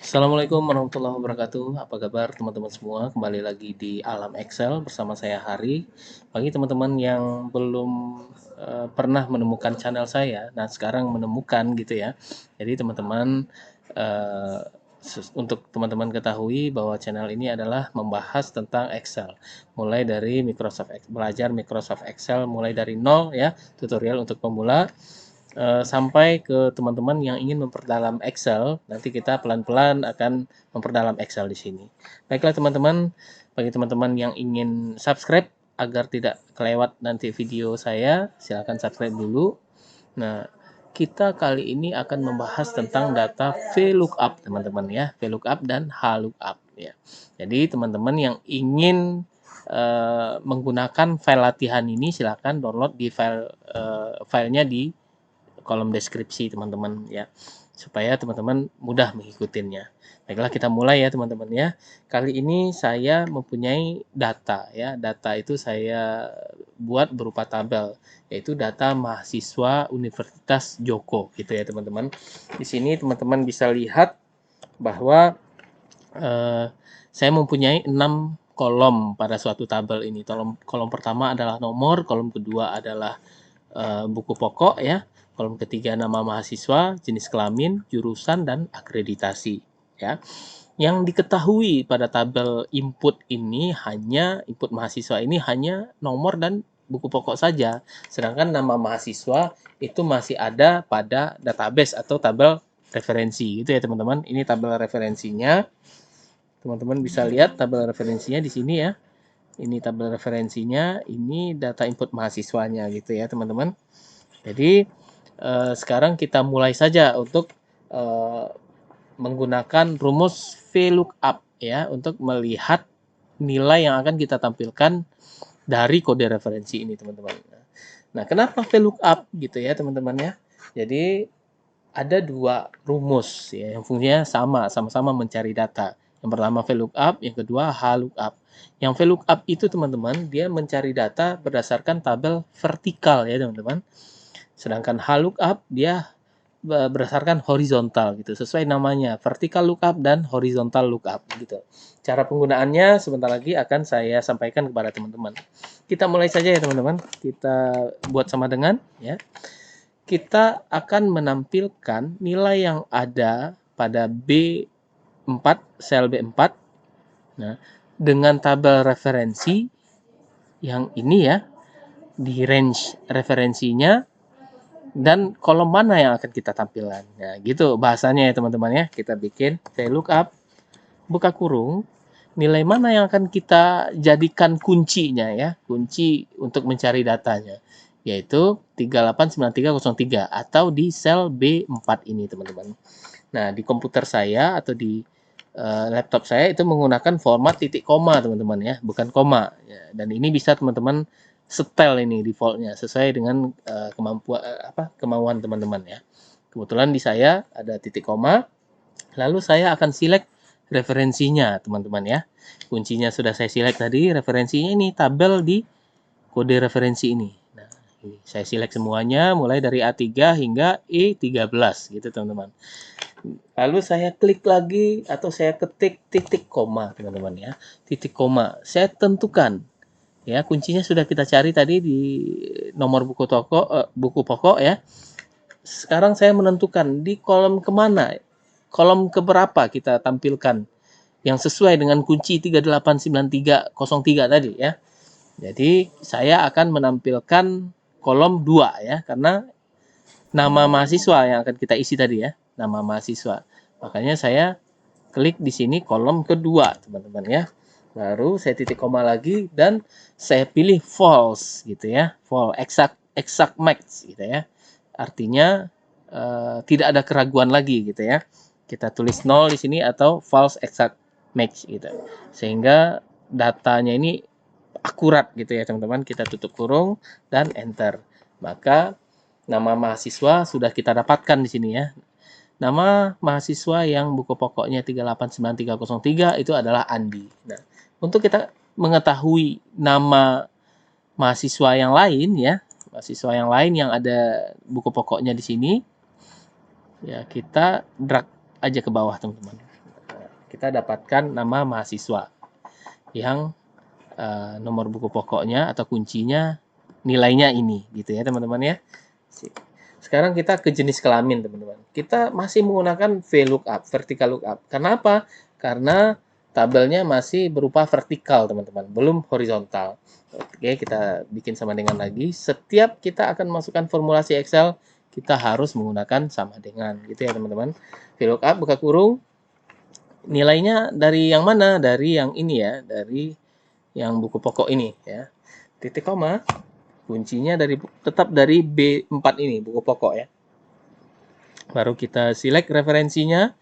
Assalamualaikum warahmatullahi wabarakatuh. Apa kabar teman-teman semua? Kembali lagi di Alam Excel bersama saya Hari. Bagi teman-teman yang belum pernah menemukan channel saya, nah sekarang menemukan gitu ya. Jadi teman-teman eh, untuk teman-teman ketahui bahwa channel ini adalah membahas tentang Excel. Mulai dari belajar Microsoft Excel mulai dari nol ya, tutorial untuk pemula sampai ke teman-teman yang ingin memperdalam Excel. Nanti kita pelan-pelan akan memperdalam Excel di sini. Baiklah teman-teman, bagi teman-teman yang ingin subscribe agar tidak kelewat nanti video saya, silahkan subscribe dulu. Nah, kita kali ini akan membahas tentang data VLOOKUP teman-teman ya, VLOOKUP dan HLOOKUP ya. Jadi teman-teman yang ingin menggunakan file latihan ini silahkan download di filenya di kolom deskripsi teman-teman ya, supaya teman-teman mudah mengikutinya. Baiklah kita mulai ya teman-teman ya. Kali ini saya mempunyai data ya. Data itu saya buat berupa tabel, yaitu data mahasiswa Universitas Joko gitu ya teman-teman. Di sini teman-teman bisa lihat bahwa saya mempunyai 6 kolom pada suatu tabel ini. Kolom pertama adalah nomor, kolom kedua adalah buku pokok ya. Kolom ketiga nama mahasiswa, jenis kelamin, jurusan, dan akreditasi ya. Yang diketahui pada tabel input ini hanya input mahasiswa ini hanya nomor dan buku pokok saja. Sedangkan nama mahasiswa itu masih ada pada database atau tabel referensi gitu ya teman-teman. Ini tabel referensinya. Teman-teman bisa lihat tabel referensinya di sini ya. Ini tabel referensinya, ini data input mahasiswanya gitu ya teman-teman. Jadi sekarang kita mulai saja untuk menggunakan rumus VLOOKUP ya untuk melihat nilai yang akan kita tampilkan dari kode referensi ini teman-teman. Nah, kenapa VLOOKUP gitu ya teman-teman ya? Jadi ada dua rumus ya yang fungsinya sama-sama mencari data. Yang pertama VLOOKUP, yang kedua HLOOKUP. Yang VLOOKUP itu teman-teman dia mencari data berdasarkan tabel vertikal ya teman-teman. Sedangkan HLOOKUP dia berdasarkan horizontal gitu, sesuai namanya, vertical lookup dan horizontal lookup gitu. Cara penggunaannya sebentar lagi akan saya sampaikan kepada teman-teman. Kita mulai saja ya teman-teman. Kita buat sama dengan ya. Kita akan menampilkan nilai yang ada pada B4, sel B4. Nah, dengan tabel referensi yang ini ya, di range referensinya dan kolom mana yang akan kita tampilkan. Nah, gitu bahasanya ya teman-teman ya. Kita bikin VLOOKUP, buka kurung, nilai mana yang akan kita jadikan kuncinya ya, kunci untuk mencari datanya, yaitu 389303 atau di sel B4 ini teman-teman. Nah, di komputer saya atau di laptop saya itu menggunakan format titik koma teman-teman ya, bukan koma. Ya, dan ini bisa teman-teman setel ini defaultnya sesuai dengan kemauan teman-teman ya. Kebetulan di saya ada titik koma, lalu saya akan select referensinya teman-teman ya. Kuncinya sudah saya select tadi, referensinya ini tabel di kode referensi ini. Nah, ini saya select semuanya mulai dari A3 hingga E13 gitu teman-teman. Lalu saya klik lagi atau saya ketik titik koma teman-teman ya. Titik koma. Saya tentukan ya, kuncinya sudah kita cari tadi di nomor buku pokok ya. Sekarang saya menentukan di kolom kemana, kolom keberapa kita tampilkan yang sesuai dengan kunci 389303 tadi ya. Jadi saya akan menampilkan kolom 2 ya, karena nama mahasiswa yang akan kita isi tadi ya, nama mahasiswa. Makanya saya klik di sini kolom kedua teman-teman ya. Baru saya titik koma lagi dan saya pilih false gitu ya, false, exact match gitu ya. Artinya tidak ada keraguan lagi gitu ya. Kita tulis 0 di sini atau false exact match gitu. Sehingga datanya ini akurat gitu ya teman-teman. Kita tutup kurung dan enter. Maka nama mahasiswa sudah kita dapatkan di sini ya. Nama mahasiswa yang buku pokoknya 389303 itu adalah Andi. Nah, untuk kita mengetahui nama mahasiswa yang lain ya, mahasiswa yang lain yang ada buku pokoknya di sini, ya kita drag aja ke bawah teman-teman. kita dapatkan nama mahasiswa yang nomor buku pokoknya atau kuncinya nilainya ini gitu ya teman-teman ya. Sekarang kita ke jenis kelamin teman-teman. Kita masih menggunakan VLOOKUP, vertical lookup. Kenapa? Karena tabelnya masih berupa vertikal teman-teman, belum horizontal. Oke, kita bikin sama dengan lagi. Setiap kita akan masukkan formulasi Excel, kita harus menggunakan sama dengan gitu ya teman-teman. VLOOKUP buka kurung, nilainya dari yang mana? Dari yang ini ya, dari yang buku pokok ini ya. Titik koma, kuncinya tetap dari B4 ini, buku pokok ya. Baru kita select referensinya.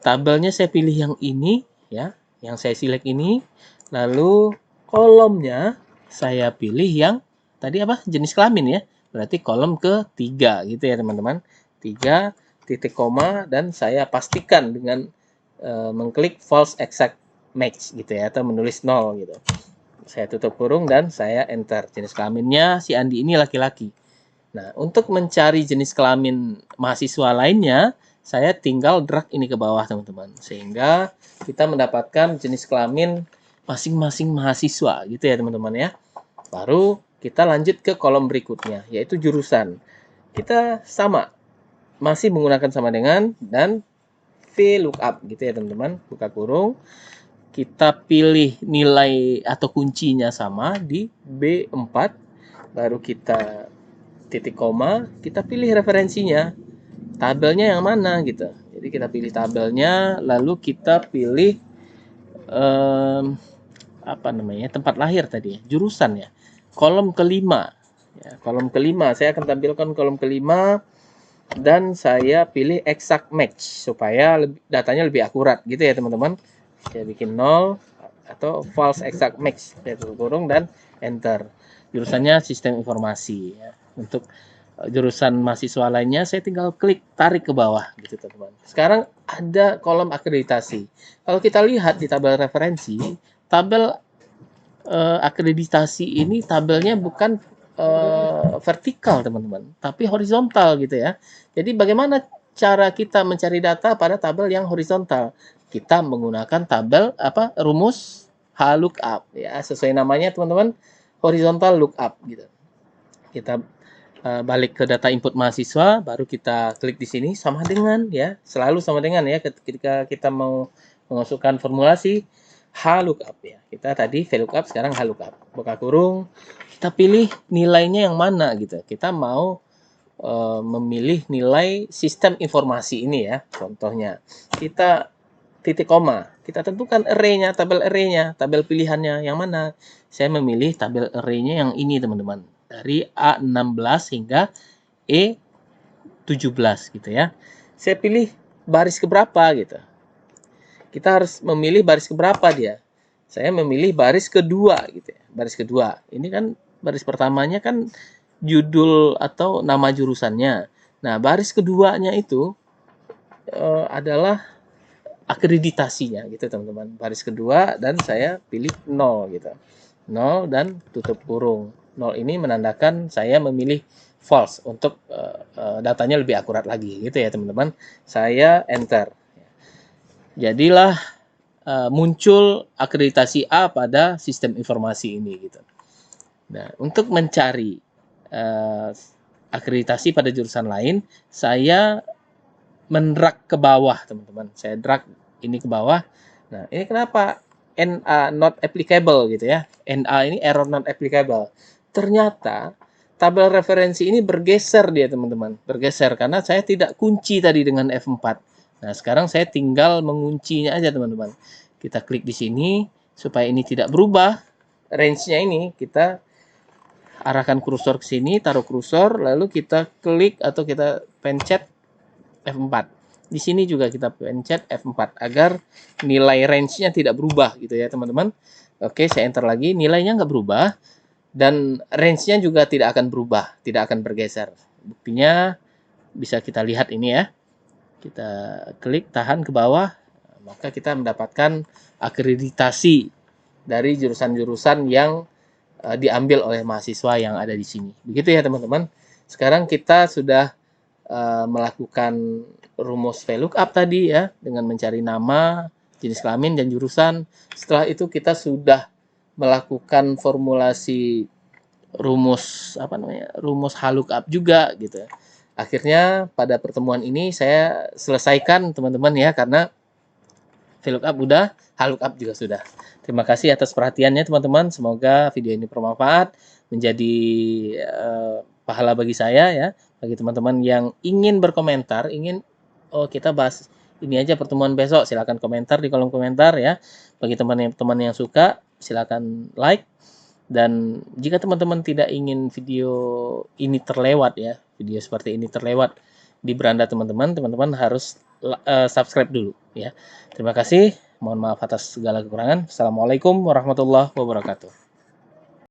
Tabelnya saya pilih yang ini ya, yang saya select ini. Lalu kolomnya saya pilih yang tadi apa? Jenis kelamin ya. Berarti kolom ketiga gitu ya teman-teman. 3 titik koma dan saya pastikan dengan mengklik false exact match gitu ya, atau menulis 0 gitu. Saya tutup kurung dan saya enter. Jenis kelaminnya si Andi ini laki-laki. Nah, untuk mencari jenis kelamin mahasiswa lainnya, saya tinggal drag ini ke bawah teman-teman. Sehingga kita mendapatkan jenis kelamin masing-masing mahasiswa gitu ya teman-teman ya. Baru kita lanjut ke kolom berikutnya, yaitu jurusan. Kita sama, masih menggunakan sama dengan dan VLOOKUP gitu ya teman-teman. Buka kurung, kita pilih nilai atau kuncinya sama di B4, baru kita titik koma, kita pilih referensinya, tabelnya yang mana gitu. Jadi kita pilih tabelnya, lalu kita pilih apa namanya, tempat lahir tadi ya, jurusan ya, kolom kelima ya, kolom kelima saya akan tampilkan kolom kelima dan saya pilih exact match supaya datanya lebih akurat gitu ya teman-teman. Saya bikin 0 atau false exact match, saya tutup kurung dan enter. Jurusannya sistem informasi ya. Untuk jurusan mahasiswa lainnya saya tinggal klik tarik ke bawah gitu teman-teman. Sekarang ada kolom akreditasi. Kalau kita lihat di tabel referensi, tabel akreditasi ini tabelnya bukan vertikal teman-teman, tapi horizontal gitu ya. Jadi bagaimana cara kita mencari data pada tabel yang horizontal? Kita menggunakan tabel rumus HLOOKUP ya, sesuai namanya teman-teman, horizontal lookup gitu. Kita balik ke data input mahasiswa, baru kita klik di sini sama dengan ya, selalu sama dengan ya ketika kita mau memasukkan formulasi HLOOKUP ya. Kita tadi VLOOKUP, sekarang HLOOKUP. Buka kurung, kita pilih nilainya yang mana gitu. Kita mau memilih nilai sistem informasi ini ya. Contohnya, kita titik koma, kita tentukan array-nya, tabel array-nya, tabel pilihannya yang mana. Saya memilih tabel array-nya yang ini teman-teman. Dari A16 hingga E17 gitu ya. Saya pilih baris keberapa gitu. Kita harus memilih baris keberapa dia. Saya memilih baris kedua gitu ya. Baris kedua. Ini kan baris pertamanya kan judul atau nama jurusannya. Nah, baris keduanya itu adalah akreditasinya gitu teman-teman. Baris kedua dan saya pilih 0 gitu. 0 dan tutup kurung. 0 ini menandakan saya memilih false untuk datanya lebih akurat lagi gitu ya teman-teman. Saya enter. Jadilah muncul akreditasi A pada sistem informasi ini gitu. Nah, untuk mencari akreditasi pada jurusan lain, saya mendrag ke bawah, teman-teman. Saya drag ini ke bawah. Nah, ini kenapa NA not applicable gitu ya. NA ini error not applicable. Ternyata tabel referensi ini bergeser dia, teman-teman. Bergeser karena saya tidak kunci tadi dengan F4. Nah, sekarang saya tinggal menguncinya aja, teman-teman. Kita klik di sini supaya ini tidak berubah. Range-nya ini kita arahkan kursor ke sini, taruh kursor, lalu kita klik atau kita pencet F4. Di sini juga kita pencet F4 agar nilai range-nya tidak berubah gitu ya teman-teman. Oke, saya enter lagi, nilainya nggak berubah dan range-nya juga tidak akan berubah, tidak akan bergeser. Buktinya bisa kita lihat ini ya. Kita klik tahan ke bawah, maka kita mendapatkan akreditasi dari jurusan-jurusan yang diambil oleh mahasiswa yang ada di sini. Begitu ya teman-teman. Sekarang kita sudah melakukan rumus VLOOKUP tadi ya, dengan mencari nama, jenis kelamin dan jurusan. Setelah itu kita sudah melakukan formulasi rumus haluk-up juga gitu. Akhirnya pada pertemuan ini saya selesaikan teman-teman ya, karena VLOOKUP udah, haluk-up juga sudah. Terima kasih atas perhatiannya teman-teman. Semoga video ini bermanfaat, menjadi pahala bagi saya ya. Bagi teman-teman yang ingin berkomentar, kita bahas ini aja pertemuan besok, silakan komentar di kolom komentar ya. Bagi teman-teman yang suka, silakan like. Dan jika teman-teman tidak ingin video ini terlewat ya, video seperti ini terlewat di beranda teman-teman harus subscribe dulu ya. Terima kasih, mohon maaf atas segala kekurangan. Assalamualaikum warahmatullahi wabarakatuh.